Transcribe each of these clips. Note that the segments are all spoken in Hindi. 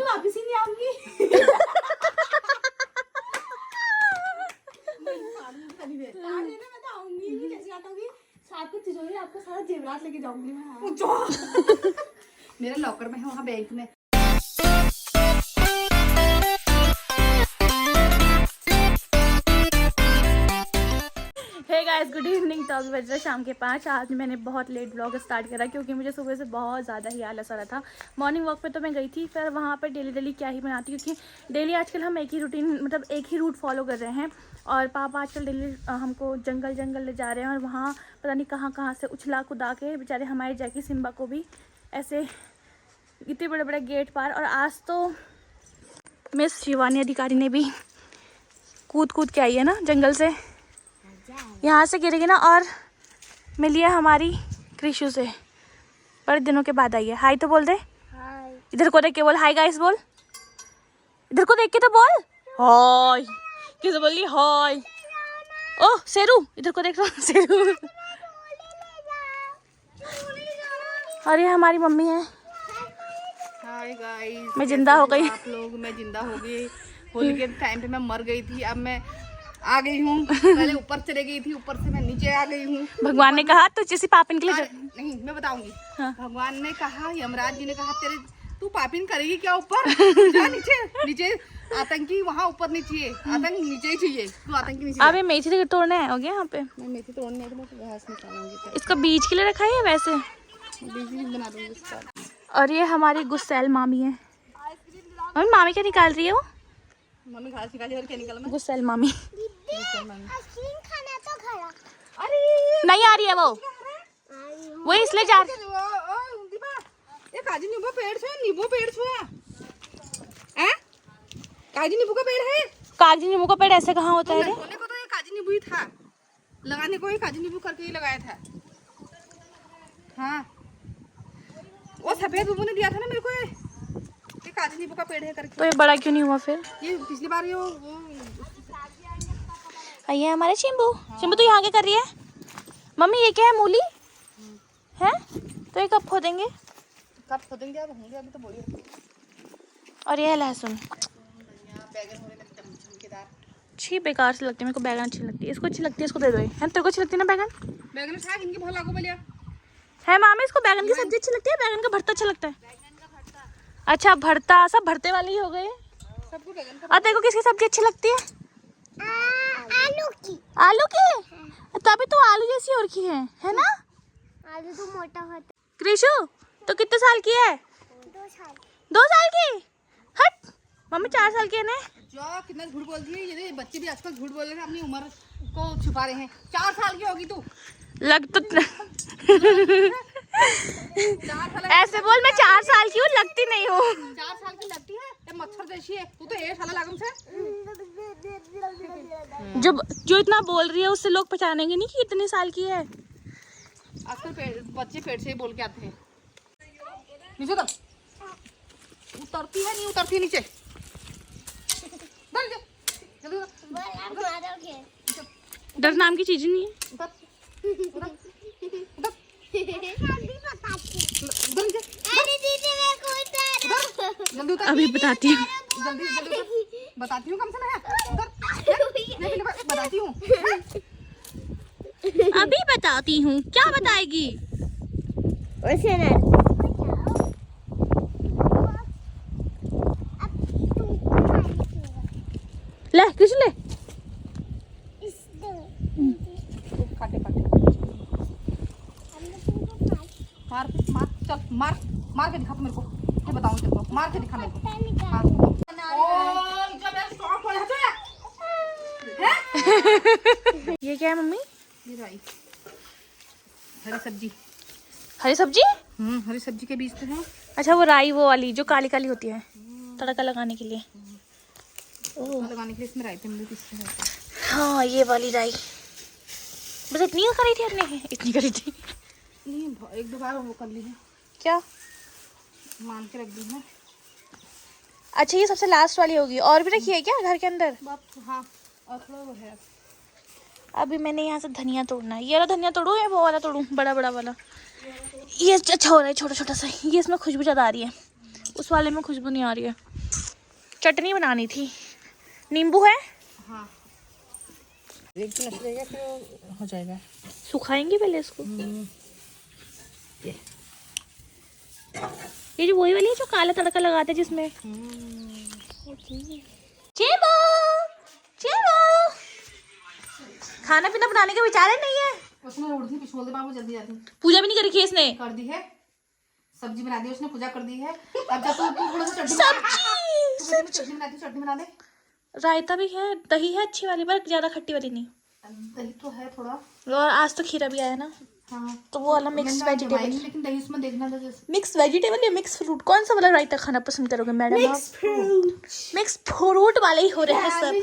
वापिस ही नहीं आऊंगी। आपको सारा जेवरात लेके जाऊंगी मैं। मेरे लॉकर में है वहाँ बैंक में। Hey guys, good evening. तो अभी बज रहा है शाम के 5। आज मैंने बहुत लेट ब्लॉग स्टार्ट करा क्योंकि मुझे सुबह से बहुत ज़्यादा ही आलस आ रहा था। मॉर्निंग वॉक पे तो मैं गई थी, फिर वहाँ पर डेली क्या ही बनाती, क्योंकि डेली आजकल हम एक ही रूटीन मतलब एक ही रूट फॉलो कर रहे हैं। और पापा आजकल डेली हमको जंगल ले जा रहे हैं और वहाँ पता नहीं कहाँ से उछला कूदा के बेचारे हमारे जैकी सिम्बा को भी ऐसे इतने बड़े बड़े गेट पार। और आज तो मिस शिवानी अधिकारी ने भी कूद के आई है ना जंगल से, यहाँ से गिरेगी ना। और मिली है हमारी कृषु से, बड़े दिनों के बाद आई है। हाय तो बोल दे। हाय। इधर को देख के बोल हाय गाइस बोल। इधर को देख के तो बोल हाय। किसे बोल रही हाय? ओह शेरू, इधर को देख रहा शेरू। अरे हमारी मम्मी है। हाय गाइस, मैं जिंदा हो गई। आप लोग, मैं जिंदा हो गई। होली के टाइम पे मैं मर गई थी, अब मैं आ गई हूँ। पहले ऊपर चले गई थी, ऊपर से मैं नीचे आ गई हूँ। भगवान ने कहा तू जैसी पापिन के लिए नहीं, मैं बताऊंगी। हाँ। भगवान ने कहा, यमराज जी ने कहा तेरे तू पापिन करेगी क्या ऊपर? जा नीचे आतंकी वहाँ ऊपर नहीं चाहिए, आतंक नीचे ही चाहिए। तू आतंकी नीचे। अबे मेथी तोड़ने आए हो गया यहाँ पे? मैं मेथी तोड़ने तो मैं घास निकालूंगी। इसका बीज के लिए रखा है वैसे बीज बना दूंगी इसका। और ये हमारी गुस्सैल मामी है। मम्मी मामी क्या निकाल रही है वो? मम्मी घास निकाली और क्या निकाला? गुस्सैल मामी। आइसक्रीम खाना तो खड़ा। अरे नहीं आ रही है वो इसलिए जा रही। ये काजी नींबू पेड़ छो, नींबू पेड़ छो। हैं? काजी नींबू का पेड़ है? कागजी नींबू का पेड़ ऐसे कहाँ होता है रे? लगाने को तो ये काजी नींबू ही था, लगाने को ही काजी नींबू करके ही लगाया था। हाँ, वो सफेद बुबू ने दिया था ना मेरे को ये काजी नींबू का पेड़ है करके। तो ये बड़ा क्यों नहीं हुआ फिर? ये पिछली बार ये वो ये हमारे चिंबू। चिंबू तो यहाँ क्या कर रही है? मम्मी ये क्या है? मूली है? तो ये कब खोदेंगे? कब खोदेंगे? अब होंगे, अभी तो बोलिए। और ये है लहसुन। बैगन हो रहे एकदम चमकेदार। अच्छी बेकार से लगती है मेरे को बैगन। अच्छी लगती है इसको, अच्छी लगती है इसको दे दो। है तेरे को अच्छी लगती है ना बैगन? बैगन साग इनकी बहुत लागू बोलिया है मामी, इसको बैगन की सब्जी अच्छी लगती है, बैगन का भरता अच्छा लगता है। अच्छा भरता, सब भरते वाले ही हो गए। सबको बैगन का। और तेरे को किसकी सब्जी अच्छी लगती है? आलू की। आलू की? तभी तो आलू जैसी और की है ना? आलू तो मोटा होता। कृषु तो कितने साल की है? 2 साल। 2 साल की? हट, मम्मी 4 साल की है ना? जो कितना झूठ बोलती है ये बच्चे भी आजकल झूठ बोल रहे हैं, अपनी उम्र को छुपा रहे हैं। 4 साल की होगी तू। लग तो ऐसे बोल, मैं 4 साल की हूँ, लगती नहीं हूँ। 4 साल की लगती है? ये मच्छर जैसी है तू तो। 1 साल लागम से जो इतना बोल रही है उससे लोग पहचानेंगे नहीं कि कितने साल की है। आजकल बच्चे पेट से ही बोल के आते हैं। नीचे कर, उतरती है नहीं उतरती नीचे। डर नाम की चीज नहीं है। अभी बताती हूँ। जल्दी बताती हूँ, कम से बताती हूँ। अभी बताती हूँ। क्या बताएगी? ले कृष्ण ले। मार के दिखा मेरे को। ये बताऊँ तेरे को, मार के दिखा मेरे को। ये क्या है मम्मी? ये राई, हरी सब्जी। हरी सब्जी? हरी सब्जी के बीज तो हैं। अच्छा वो राई, वो वाली जो काली काली होती है तड़का लगाने के लिए। लगाने के लिए इसमें राई थे। हाँ ये वाली राई। बस इतनी करी थी आपने? इतनी करी थी? नहीं, 1-2 बार वो कर ली है। क्या मान के रख दी है। अच्छा ये सबसे लास्ट वाली होगी। और भी रखी है क्या घर के अंदर? हाँ, और थोड़ा वो है। अभी मैंने यहाँ से धनिया तोड़ना है। ये वाला धनिया तोड़ूं या वो वाला तोड़ूं, बड़ा बड़ा वाला? ये अच्छा हो रहा है, छोटा छोटा सा। ये इसमें खुशबू ज़्यादा आ रही है, उस वाले में खुशबू नहीं आ रही है। चटनी बनानी थी। नींबू है? हाँ, एक दिन ऐसे रहेगा फिर हो जाएगा। सुखाएंगे पहले इसको। ये जो वही वाली है जो काला तड़का लगाते हैं जिसमें। चेबो, चेबो। खाना पीना बनाने का विचार है नहीं है? उसने उड़ती पिछोल दे बाबू, जल्दी जाती। पूजा भी नहीं करी थी इसने? कर दी है, सब्जी बना दी उसने, पूजा कर दी है। अब जब तू थोड़ा सा चटनी चटनी बनाती, चटनी बना दे। रायता भी है, दही है अच्छी वाली, पर ज्यादा खट्टी वाली नहीं। दही तो है थोड़ा, और आज तो खीरा भी आया ना। हाँ, तो वो वाला मिक्स वेजिटेबल। लेकिन दही उसमें देखना था जैसे मिक्स वेजिटेबल या मिक्स फ्रूट, कौन सा वाला रायता खाना पसंद करोगे मैडम? मिक्स फ्रूट वाले ही हो रहे हैं सब।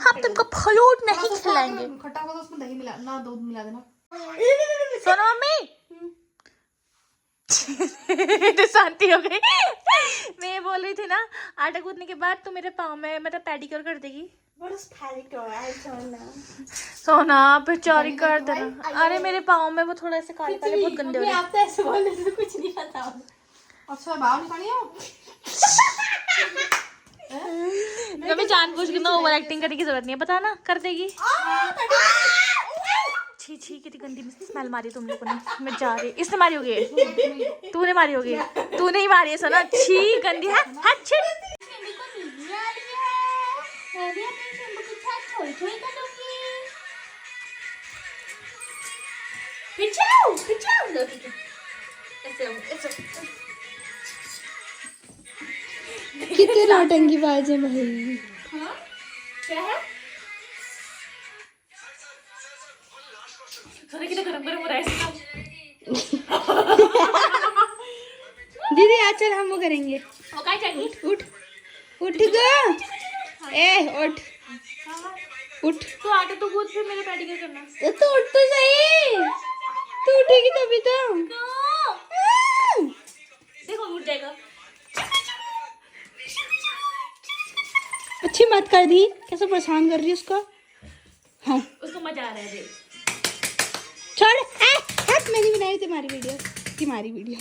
हम तुमको फ्रूट नहीं खिलाएंगे। खट्टा होगा तो उसमें दही मिला ना, दूध मिला देना। सुनो मम्मी, तो शांति हो गई। मैं ये बोल रही थी ना, आटा गूंथने के बाद तो मेरे पाँव में मतलब पेडिक्योर कर देगी। सोना बेचारी कर देना। अरे मेरे पाँव में वो थोड़ा से काले काले बहुत गंदे हो रहे हैं। आप तो ऐसे बोल रहे थे, कुछ नहीं पता। अच्छा बाहर निकाली हो। कभी जानबूझ के ना ओवर एक्टिंग करने की जरूरत नहीं है, पता ना कर देगी। छी छी कितनी गंदी स्मेल मारी तुम लोगों ने। मैं जा रही, इसने मारी होगी, तूने मारी होगी, तूने ही मारी है सोना। छी गंदी है। कितने नौटंकी बाज है भाई। क्या है? कितना गरम गरम हो रहा है। दीदी आज चल हम वो करेंगे। वो क्या चाहिए? उठ उठ गो, ए उठ उठ। तो आटे तो गूंथ, फिर मेरे पेडिक्योर करना। तो उठ तो सही, तू उठेगी तभी तो। देखो उठ जाएगा। अच्छी मत कर दी, कैसे परेशान कर रही है उसको। हाँ उसको मजा आ रहा है देख। छोड़, हट, मैंने बनाई तुम्हारी वीडियो, तुम्हारी वीडियो।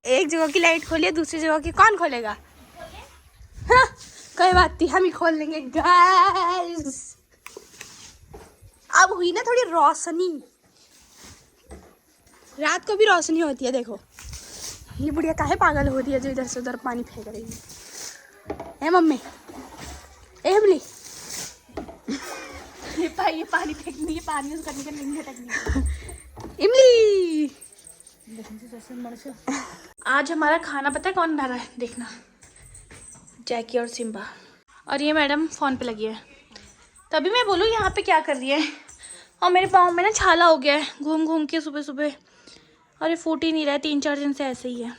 एक जगह की लाइट खोलिए, दूसरी जगह की कौन खोलेगा? हाँ, कोई बात नहीं, हम ही खोल लेंगे गाइस। अब हुई ना थोड़ी रोशनी, रात को भी रोशनी होती है। देखो ये बुढ़िया काहे पागल हो रही है जो इधर से उधर पानी फेंक रही है। ए मम्मी, ए इमली, ये पानी फेंकने, ये पानी उस करने का नहीं है टेक्निक। इमली। आज हमारा खाना पता है कौन बना रहा है? देखना, जैकी और सिम्बा। और ये मैडम फ़ोन पे लगी है। तभी मैं बोलूँ यहाँ पे क्या कर रही है। और मेरे पाँव में ना छाला हो गया है घूम घूम के सुबह सुबह, और ये फूट ही नहीं रहा है, 3-4 दिन से ऐसे ही है।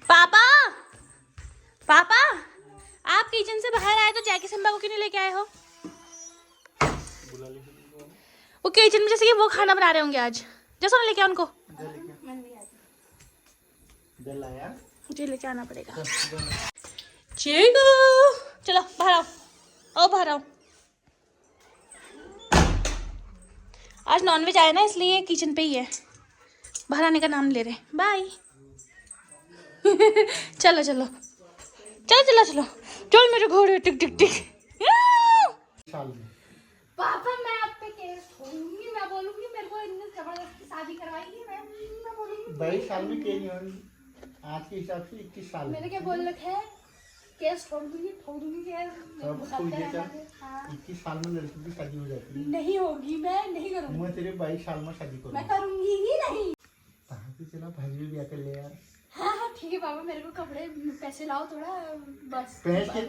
पापा, पापा, आप किचन से बाहर आए तो जैकी सिम्बा को क्यों नहीं लेके आए हो? वो किचन में जैसे कि वो खाना बना रहे होंगे आज। जैसा ना लेके उनको मुझे लेके आना पड़ेगा। चलो चलो बाहर आओ, आओ बाहर आओ। आज नॉनवेज आया ना, इसलिए किचन पे ही है, बाहर आने का नाम ले रहे। बाय। चलो चलो चलो चलो चलो चल मेरे घोड़े, टिक टिक टिक। पापा मैं आप पे केस ठोकूंगी, मैं बोलूंगी मेरे को इतनी जबरदस्ती शादी करवाई है। मैं बोलूंगी 22 साल में के नहीं होनी, आज के हिसाब से 21 साल। मैंने क्या बोल रखा है, केस ठोक दूंगी केस। अब तो ये क्या 21 साल में लड़की की शादी हो जाती है? नहीं होगी, मैं नहीं करूंगी। मैं तेरे 22 साल में शादी मैं करूंगा। करूंगी ही नहीं। कहाँ से चला भाजी भी ब्याह कर ले यार। हाँ हाँ ठीक है पापा, मेरे को कपड़े पैसे लाओ थोड़ा, बस पैसे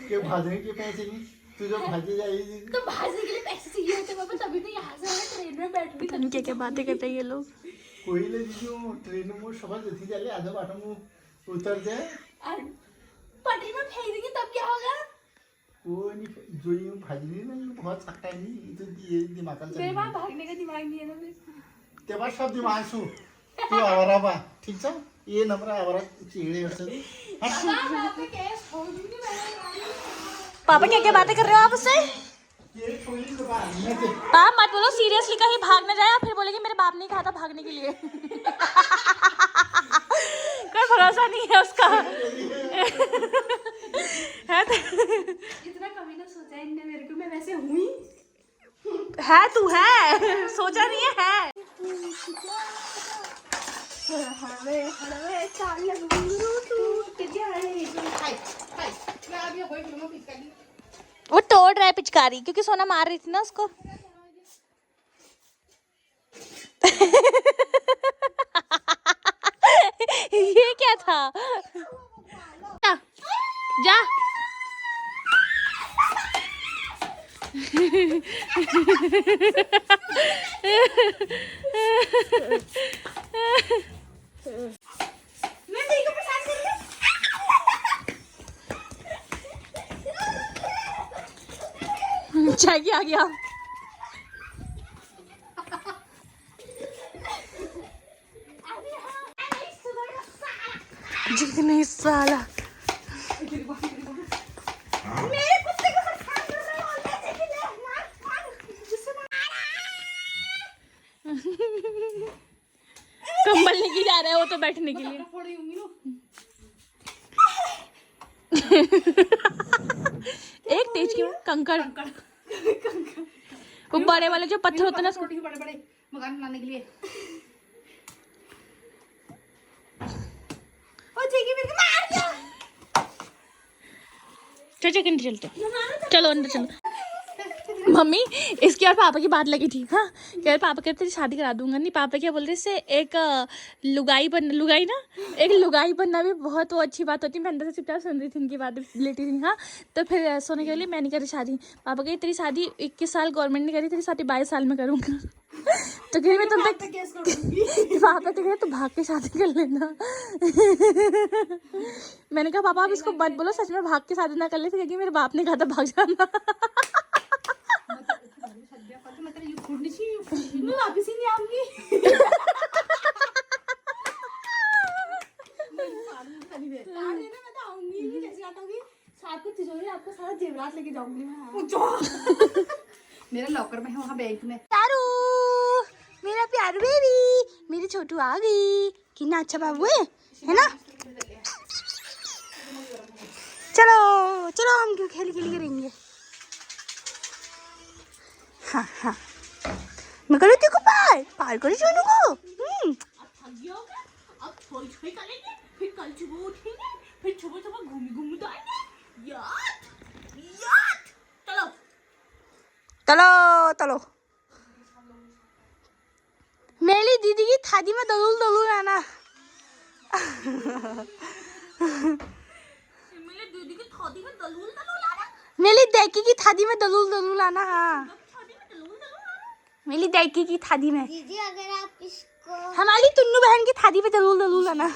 के भाजने के पैसे नहीं, तू जब भाजी जाएगी तो भाजने के लिए पैसे चाहिए होते पापा, तभी तो यहाँ से मैं ट्रेन में बैठूंगी। पता नहीं क्या क्या बातें करते हैं ये लोग। कोई ले जो ट्रेन में सफर देती चले, आधा बाटो में उतर जाए, और पटरी में फेंक देंगे तब क्या होगा? कोणी जो येऊन भाजली ना बहुत सकता है नहीं तो ये दिमाग चल मेरे पास भागने का दिमाग नहीं है ना मेरे। तेव्हा सब दिमाग सु तू आवारा बा ठीक छ ये नंबर आवारा चिड़े हट पापा क्या क्या बातें कर रहे हो आप उससे? ये छोड़ी तो बा मैं के पापा मत बोलो सीरियसली, कहीं भाग ना जाए फिर बोलेगी मेरे बाप ने कहा था भागने के लिए। कोई भरोसा नहीं है उसका। है तो इतना कभी ना सोचा इनने मेरे को, मैं वैसे हुई। है तू है, सोचा नहीं है, है। हड़वे हड़वे चाल गुरु टूट जाए। हाय हाय मैं अब ये होई फिल्मों की इसका वो तोड़ रहा है पिचकारी क्योंकि सोना मार रही थी ना उसको। ये क्या था? जा चाहिए आ गया। जी नहीं साला कंबल लेके जा रहा है वो तो बैठने के लिए। फोड़ी होंगी ना। एक तेज क्यों कंकड़ वो बड़े वाले जो पत्थर होते हैं ना उसको छोटे बड़े बड़े मकान बनाने के लिए। ओ ठीक है मेरे को मार दिया। चलो अंदर चलते, चलो अंदर चलो। मम्मी इसकी और पापा की बात लगी थी। हाँ कह रहे पापा कहते शादी करा दूंगा। नहीं पापा क्या बोल रहे इससे एक लुगाई ना एक लुगाई बनना भी बहुत वो अच्छी बात होती है। मैं अंदर से चुपचाप सुन रही थी इनकी बात लेटी थी। हाँ तो फिर सोने के लिए मैं नहीं करी शादी। पापा कहे तेरी शादी 21 साल गवर्नमेंट ने करी, तेरी शादी 22 साल में करूँगा। तो कह मैं तुम पे पापा तो कहे तू भाग के शादी कर लेना। मैंने कहा पापा आप इसको मत बोलो, सच में भाग के शादी ना कर ले क्योंकि मेरे बाप ने कहा था भाग जाना। मैं तेरे यू छोड़नी चाहिए मैं वापस ही नहीं आऊंगी। मैं तो आऊंगी नहीं, कैसे आऊंगी? साथ को तिजोरी आपको सारा जेवरात लेके जाऊंगी मैं। मेरा लॉकर में है वहाँ बैंक में। प्यारू मेरा प्यारू बेबी, मेरी छोटू आ गई। कितना अच्छा बाबू है ना? चलो चलो हम क्यों खेल करेंगे। हाँ हाँ मैं करूँ तेरे को पार करो सोनू को। अब थोड़ी थोड़ी करेंगे, फिर कल सुबह उठेंगे, फिर सुबह सुबह घूम जाएंगे। याद चलो चलो चलो मेरी दीदी की थादी में दलूल आना। मेरे दीदी की थादी में दलूल आना, मेरी दैकी की थादी में दलूल आना। हाँ थादी में दलूल आना। मेरी दैकी की थादी में, दीदी अगर आप इसको हमारी टुन्नू बहन की थादी में दलूल आना।